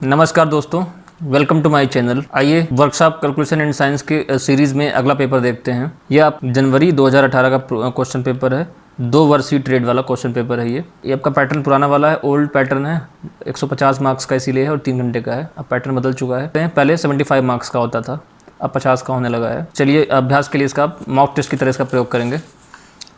नमस्कार दोस्तों, welcome to my channel. आइए वर्कशॉप कैलकुलेशन एंड साइंस के सीरीज़ में अगला पेपर देखते हैं। यह आप जनवरी 2018 का क्वेश्चन पेपर है। 2 वर्षीय ट्रेड वाला क्वेश्चन पेपर है। ये आपका पैटर्न पुराना वाला है, ओल्ड पैटर्न है। 150 मार्क्स का इसीलिए है और 3 घंटे का है। अब पैटर्न बदल चुका है। पहले 75 मार्क्स का होता था, अब 50 का होने लगा है। चलिए अभ्यास के लिए इसका मॉक टेस्ट की तरह इसका प्रयोग करेंगे।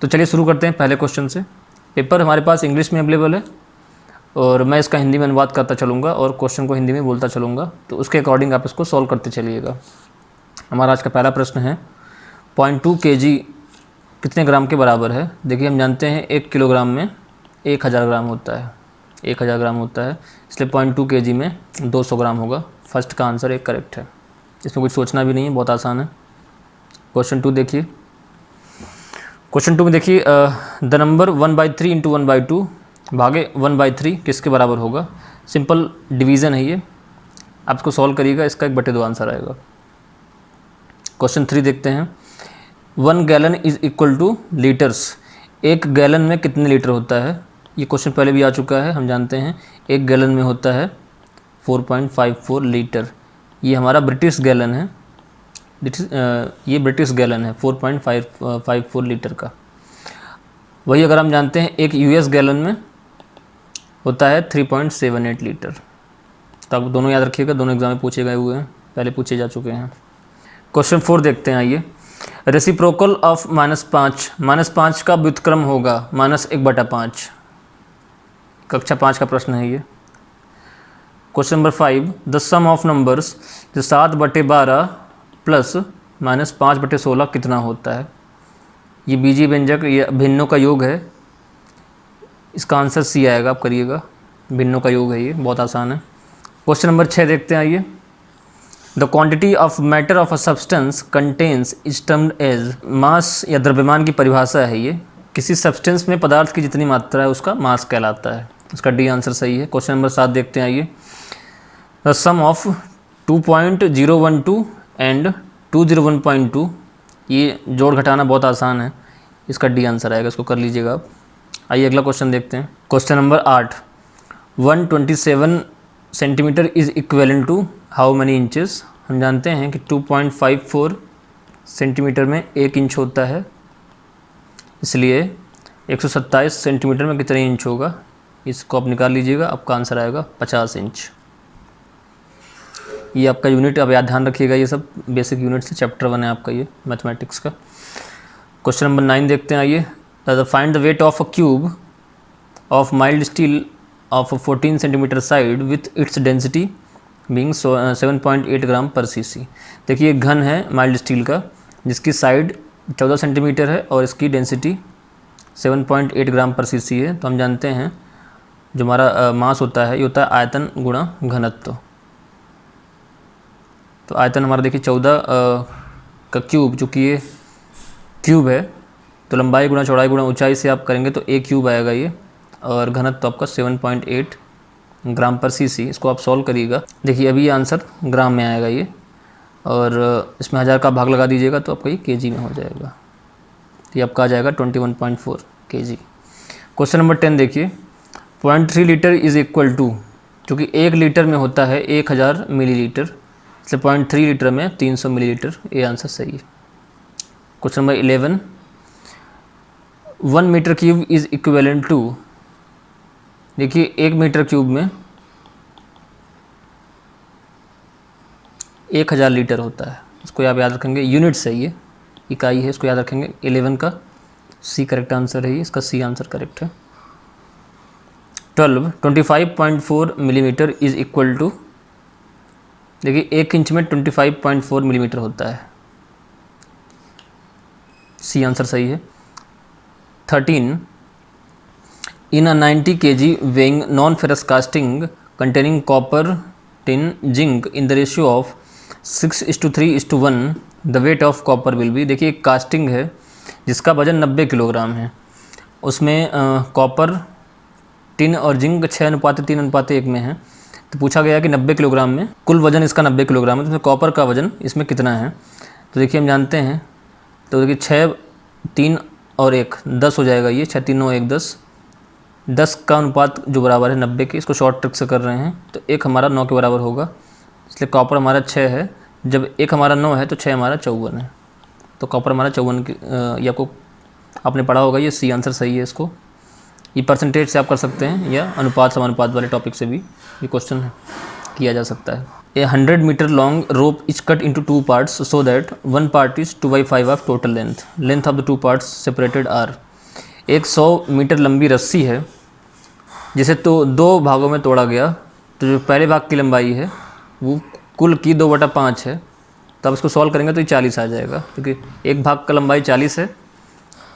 तो चलिए शुरू करते हैं पहले क्वेश्चन से। पेपर हमारे पास इंग्लिश में अवेलेबल है और मैं इसका हिंदी में अनुवाद करता चलूँगा और क्वेश्चन को हिंदी में बोलता चलूँगा, तो उसके अकॉर्डिंग आप इसको सॉल्व करते चलिएगा। हमारा आज का पहला प्रश्न है, 0.2 kg कितने ग्राम के बराबर है। देखिए हम जानते हैं 1 किलोग्राम में 1000 ग्राम होता है। 1000 ग्राम होता है, इसलिए 0.2 kg में 200 ग्राम होगा। फर्स्ट का आंसर एक करेक्ट है, इसमें कुछ सोचना भी नहीं है, बहुत आसान है। क्वेश्चन 2 देखिए। क्वेश्चन 2 में देखिए, द नंबर 1/3 इंटू 1/2 भागे 1/3 किसके बराबर होगा। सिंपल डिवीज़न है ये, आप इसको सॉल्व करिएगा, इसका 1/2 आंसर आएगा। क्वेश्चन 3 देखते हैं। 1 gallon is equal two litres. 1 gallon में कितने लीटर होता है। ये क्वेश्चन पहले भी आ चुका है, हम जानते हैं 1 गैलन में होता है 4.54 लीटर। ये हमारा ब्रिटिश गैलन है, ये ब्रिटिश गैलन है 4.54 लीटर का। वही अगर हम जानते हैं 1 यूएस गैलन में होता है 3.78 लीटर। तो आप दोनों याद रखिएगा, दोनों एग्जाम में पूछे गए हुए हैं, पहले पूछे जा चुके हैं। क्वेश्चन 4 देखते हैं। आइए, रेसिप्रोकल ऑफ -5 का व्युत्क्रम होगा -1/5। कक्षा 5 का प्रश्न है ये। Question number 5, the sum of numbers 7/12 plus -5/16 कितना होता है। ये बीजीय व्यंजक, ये भिन्नों का योग है, इसका आंसर सी आएगा। आप करिएगा, भिन्नों का योग है, ये बहुत आसान है। क्वेश्चन नंबर 6 देखते हैं। आइए, the quantity of matter of a substance contains is termed as. Mass या द्रव्यमान की परिभाषा है ये, किसी सब्सटेंस में पदार्थ की जितनी मात्रा है उसका मास कहलाता है। इसका डी आंसर सही है। क्वेश्चन नंबर 7 देखते हैं। आइए, द सम ऑफ 2.012 एंड 201.2, ये जोड़ घटाना बहुत आसान है, इसका डी आंसर आएगा, इसको कर लीजिएगा आप। आइए अगला क्वेश्चन देखते हैं। Question number 8, 127 centimetre is equivalent to how many inches. हम जानते हैं कि 2.54 सेंटीमीटर में 1 इंच होता है, इसलिए 127 सेंटीमीटर में कितने इंच होगा, इसको आप निकाल लीजिएगा, आपका आंसर आएगा 50 इंच। ये आपका यूनिट, अब याद ध्यान रखिएगा, ये सब बेसिक यूनिट से चैप्टर 1 है आपका ये मैथमेटिक्स का। क्वेश्चन नंबर 9 देखते हैं। आइए, find the weight of a cube of mild steel of 14 centimetre side with its density being 7.8 ग्राम पर सीसी। देखिए घन है माइल्ड स्टील का, जिसकी साइड 14 सेंटीमीटर है और इसकी डेंसिटी 7.8 ग्राम पर सीसी है। तो हम जानते हैं जो हमारा मास होता है, ये होता है आयतन गुणा घनत्व। तो आयतन हमारा देखिए 14 का क्यूब, चूँकि ये क्यूब है तो लंबाई गुणा चौड़ाई गुणा ऊंचाई से आप करेंगे तो a क्यूब आएगा ये, और घनत्व तो आपका 7.8 ग्राम पर सीसी। इसको आप सॉल्व करिएगा। देखिए अभी ये आंसर ग्राम में आएगा ये, और इसमें 1000 का भाग लगा दीजिएगा तो आपका ये केजी में हो जाएगा। ये आपका आ जाएगा 21.4 kg। क्वेश्चन नंबर 10 देखिए, 0.3 लीटर इज़ इक्वल टू, चूँकि 1 लीटर में होता है 1000 मिलीलीटर, इसलिए 0.3 लीटर में 300 मिलीलीटर। ये आंसर सही है। Question number 11, 1 metre cube is equivalent to. देखिए 1 मीटर क्यूब में 1000 लीटर होता है, इसको आप याद रखेंगे। यूनिट से ये इकाई है, इसको याद रखेंगे। 11 का सी करेक्ट आंसर है ये, इसका सी आंसर करेक्ट है। 12, 25.4 मिलीमीटर इज़ इक्वल टू। देखिए 1 इंच में 25.4 मिलीमीटर होता है, सी आंसर सही है। 13, इन अ 90 kg weighing non-ferrous casting containing copper, tin, zinc in the ratio of 6:3:1 the weight of copper will be। देखिए एक कास्टिंग है जिसका वजन 90 किलोग्राम है, उसमें कॉपर, टिन और जिंक 6:3:1 में है। तो पूछा गया कि 90 किलोग्राम में कुल वजन इसका 90 किलोग्राम है, तो कॉपर का वजन इसमें कितना है। तो देखिए हम जानते हैं, तो देखिए 6, 3 और 1 10 हो जाएगा ये, 6, 3, 9, 1 10। 10 का अनुपात जो बराबर है 90 के, इसको शॉर्ट ट्रिक से कर रहे हैं, तो 1 हमारा 9 के बराबर होगा, इसलिए कॉपर हमारा 6 है। जब 1 हमारा 9 है तो 6 हमारा 54 है, तो कॉपर हमारा 54 की, ये आपको आपने पढ़ा होगा, ये सी आंसर सही है इसको। ये परसेंटेज से आप कर सकते हैं या अनुपात समानुपात वाले टॉपिक से भी ये क्वेश्चन किया जा सकता है। A 100 metre long rope is cut into 2 parts so that 1 part is 2/5 of total length. Length of the 2 parts separated are. एक 100 मीटर लंबी रस्सी है जिसे तो 2 भागों में तोड़ा गया, तो जो पहले भाग की लंबाई है वो कुल की 2/5 है। तो आप इसको सॉल्व करेंगे तो ये 40 आ जाएगा, क्योंकि एक भाग का लंबाई 40 है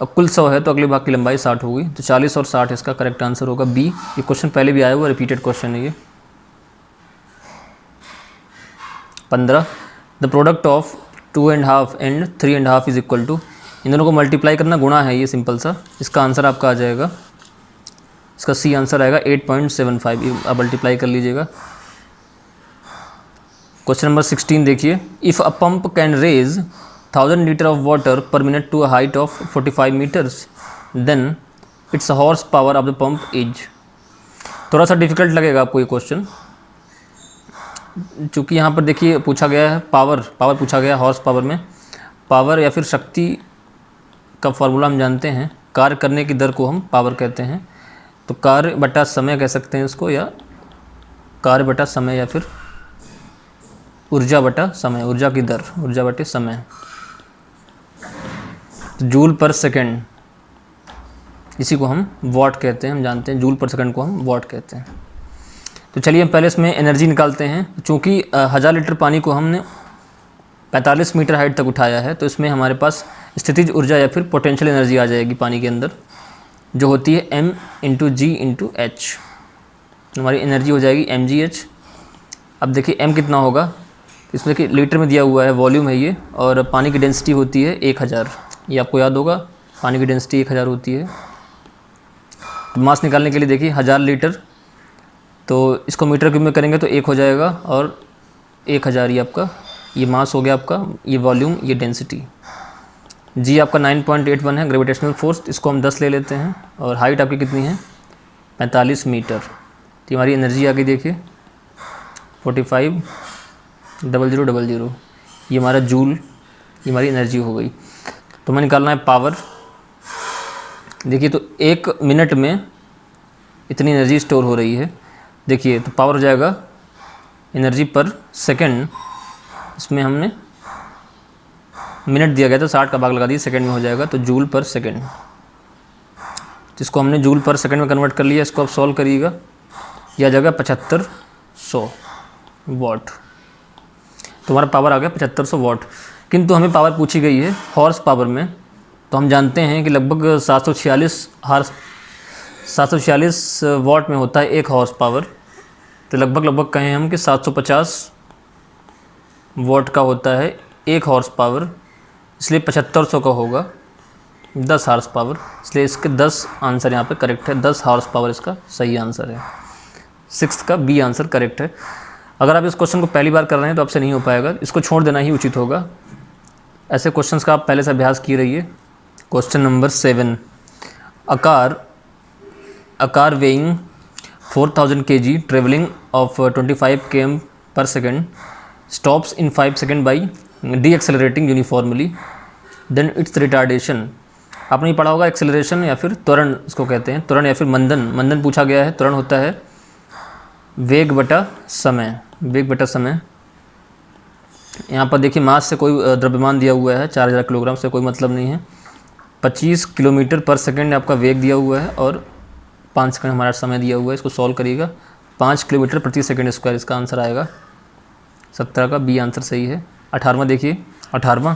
और कुल 100 है, तो अगले भाग की लंबाई 60 होगी। तो 40 और 60 इसका करेक्ट आंसर होगा बी। ये क्वेश्चन पहले भी आया हुआ, रिपीटेड क्वेश्चन है ये। 15 the product of 2.5 and 3.5 is equal to. इन दोनों को मल्टीप्लाई करना गुणा है ये सिंपल सा। इसका आंसर आपका आ जाएगा, इसका सी आंसर आएगा 8.75। ये आप मल्टीप्लाई कर लीजिएगा। क्वेश्चन नंबर 16 देखिए। If a pump can raise 1000 litre of water per minute to a height of 45 metres then its horse power of the pump is. थोड़ा सा डिफिकल्ट लगेगा आपको ये क्वेश्चन, चूँकि यहाँ पर देखिए पूछा गया है पावर पूछा गया है हॉर्स पावर में। पावर या फिर शक्ति का फॉर्मूला हम जानते हैं, कार्य करने की दर को हम पावर कहते हैं। तो कार्य बटा समय कह सकते हैं इसको, या कार्य बटा समय, या फिर ऊर्जा बटा समय, ऊर्जा की दर, ऊर्जा बटे समय। तो जूल पर सेकंड, इसी को हम वॉट कहते हैं, हम जानते हैं जूल पर सेकंड को हम वॉट कहते हैं। तो चलिए हम पहले इसमें एनर्जी निकालते हैं। चूँकि 1000 लीटर पानी को हमने 45 मीटर हाइट तक उठाया है, तो इसमें हमारे पास स्थितिज ऊर्जा या फिर पोटेंशियल एनर्जी आ जाएगी पानी के अंदर, जो होती है m × g × h। हमारी एनर्जी हो जाएगी mgh। अब देखिए m कितना होगा, इसमें देखिए लीटर में दिया हुआ है, वॉल्यूम है ये, और पानी की डेंसिटी होती है 1000। ये आपको याद होगा, पानी की डेंसिटी 1000 होती है। तो मास निकालने के लिए देखिए 1000 लीटर, तो इसको मीटर क्यूब में करेंगे तो 1 हो जाएगा, और 1000 ये आपका ये मास हो गया आपका, ये वॉल्यूम, ये डेंसिटी। जी आपका 9.81 है ग्रेविटेशनल फोर्स, इसको हम 10 ले लेते हैं, और हाइट आपकी कितनी है 45 मीटर। तो हमारी एनर्जी आ गई देखिए 45,00,00। ये हमारा जूल, ये हमारी एनर्जी हो गई। तो हमें निकालना है पावर। देखिए तो 1 मिनट में इतनी एनर्जी स्टोर हो रही है। देखिए तो पावर हो जाएगा एनर्जी पर सेकंड, इसमें हमने मिनट दिया गया था, 60 का भाग लगा दिए, सेकंड में हो जाएगा, तो जूल पर सेकंड। जिसको हमने जूल पर सेकंड में कन्वर्ट कर लिया, इसको आप सॉल्व करिएगा, यह आ जाएगा 7500 वाट। तो हमारा पावर आ गया 7500 वाट। किंतु हमें पावर पूछी गई है हॉर्स पावर में, तो हम जानते हैं कि लगभग 746 वाट में होता है 1 हॉर्स पावर। तो लगभग कहें हम कि 750 वाट का होता है 1 हॉर्स पावर, इसलिए 7500 का होगा 10 हॉर्स पावर, इसलिए इसके 10 आंसर यहाँ पे करेक्ट है। 10 हॉर्स पावर इसका सही आंसर है। 6th का बी आंसर करेक्ट है। अगर आप इस क्वेश्चन को पहली बार कर रहे हैं तो आपसे नहीं हो पाएगा, इसको छोड़ देना ही उचित होगा। ऐसे क्वेश्चंस का आप पहले से अभ्यास किए रहिए। Question number 7। A car weighing 4000 kg traveling of 25 km per second stops in 5 seconds by deaccelerating uniformly, then its retardation। आपने पढ़ा होगा एक्सेलरेशन या फिर त्वरण, इसको कहते हैं त्वरण या फिर मंदन पूछा गया है। त्वरण होता है वेग बटा समय, वेग बटा समय। यहाँ पर देखिए मास से कोई द्रव्यमान दिया हुआ है 4000 किलोग्राम, से कोई मतलब नहीं है। 25 किलोमीटर पर सेकंड आपका वेग दिया हुआ है, और 5 सेकंड हमारा समय दिया हुआ है। इसको सॉल्व करिएगा, 5 किलोमीटर प्रति सेकंड स्क्वायर इसका आंसर आएगा। 17 का बी आंसर सही है। 18वां देखिए, 18वां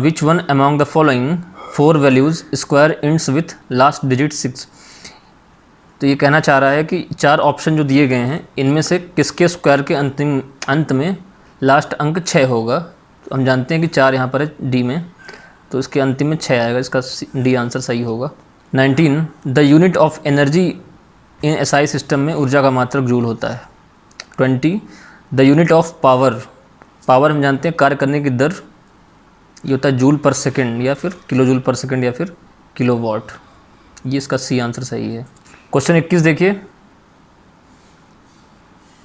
which one among the following 4 values square ends with last digit 6। तो ये कहना चाह रहा है कि 4 ऑप्शन जो दिए गए हैं, इनमें से किसके स्क्वायर के अंत में लास्ट अंक 6 होगा। तो हम जानते हैं कि 4 यहाँ पर है डी में, तो इसके अंतिम में 6 आएगा, इसका डी आंसर सही होगा। 19 the unit of energy in SI system में ऊर्जा का मात्रक जूल होता है। 20 द यूनिट ऑफ पावर हम जानते हैं कार्य करने की दर, ये होता है जूल पर सेकंड या फिर किलो जूल पर सेकंड या फिर किलो वाट। ये इसका सी आंसर सही है। क्वेश्चन 21 देखिए,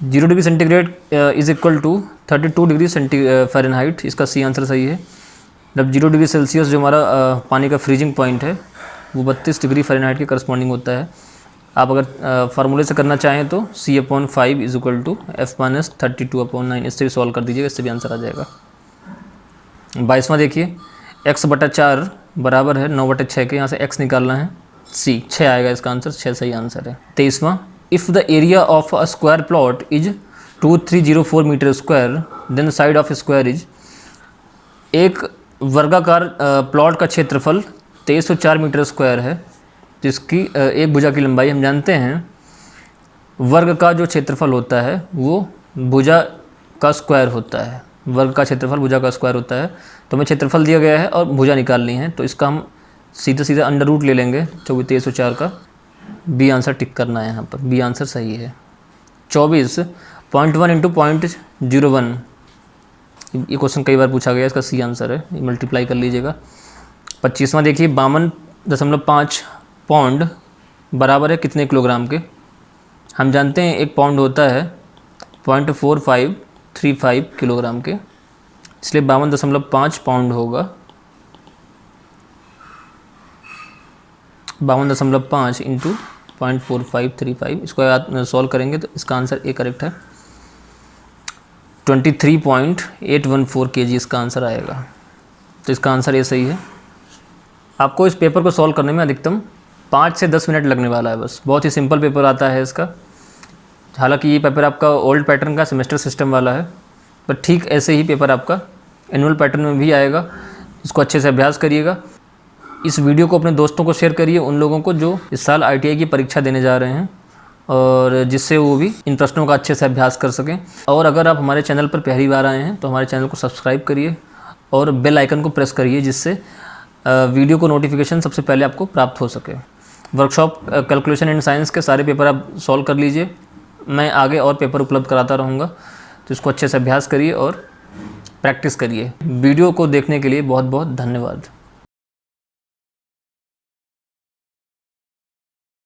0 degree centigrade is equal to 32 degree Fahrenheit, इसका सी आंसर सही है। जब 0 डिग्री सेल्सियस जो हमारा पानी का फ्रीजिंग पॉइंट है वो 32 डिग्री फ़ारेनहाइट के करस्पॉन्डिंग होता है। आप अगर फार्मूले से करना चाहें तो C/5 is equal to F-32/9, इससे भी सॉल्व कर दीजिएगा, इससे भी आंसर आ जाएगा। 22वां देखिए, x/4 बराबर है 9/6 के, यहाँ से x निकालना है, C 6 आएगा इसका आंसर, 6 सही आंसर है। 23वां, if the area of a square plot is 2304 metre square then side of square is, एक वर्गाकार प्लॉट का क्षेत्रफल 2304 मीटर स्क्वायर है, जिसकी एक भुजा की लंबाई, हम जानते हैं वर्ग का जो क्षेत्रफल होता है वो भुजा का स्क्वायर होता है, वर्ग का क्षेत्रफल भुजा का स्क्वायर होता है। तो हमें क्षेत्रफल दिया गया है और भुजा निकालनी है, तो इसका हम सीधा अंडर रूट ले लेंगे 2304 का, बी आंसर टिक करना है यहाँ पर, बी आंसर सही है। 24, 0.1 इंटू 0.01, ये क्वेश्चन कई बार पूछा गया, इसका सी आंसर है, ये मल्टीप्लाई कर लीजिएगा। 25वां देखिए, 52.5 पाउंड बराबर है कितने किलोग्राम के। हम जानते हैं एक पाउंड होता है 0.4535 किलोग्राम के, इसलिए 52.5 पाउंड होगा, 52.5 इंटू 0.4535, इसको सॉल्व करेंगे तो इसका आंसर ए करेक्ट है, 23.814 kg इसका आंसर आएगा, तो इसका आंसर ये सही है। आपको इस पेपर को सॉल्व करने में अधिकतम 5 से 10 मिनट लगने वाला है बस, बहुत ही सिंपल पेपर आता है इसका। हालांकि ये पेपर आपका ओल्ड पैटर्न का सेमेस्टर सिस्टम वाला है, पर ठीक ऐसे ही पेपर आपका एनुअल पैटर्न में भी आएगा, इसको अच्छे से अभ्यास करिएगा। इस वीडियो को अपने दोस्तों को शेयर करिए, उन लोगों को जो इस साल ITI की परीक्षा देने जा रहे हैं, और जिससे वो भी इन प्रश्नों का अच्छे से अभ्यास कर सकें। और अगर आप हमारे चैनल पर पहली बार आए हैं तो हमारे चैनल को सब्सक्राइब करिए और बेल आइकन को प्रेस करिए, जिससे वीडियो को नोटिफिकेशन सबसे पहले आपको प्राप्त हो सके। वर्कशॉप कैलकुलेशन एंड साइंस के सारे पेपर आप सॉल्व कर लीजिए, मैं आगे और पेपर उपलब्ध कराता रहूँगा, तो इसको अच्छे से अभ्यास करिए और प्रैक्टिस करिए। वीडियो को देखने के लिए बहुत बहुत धन्यवाद।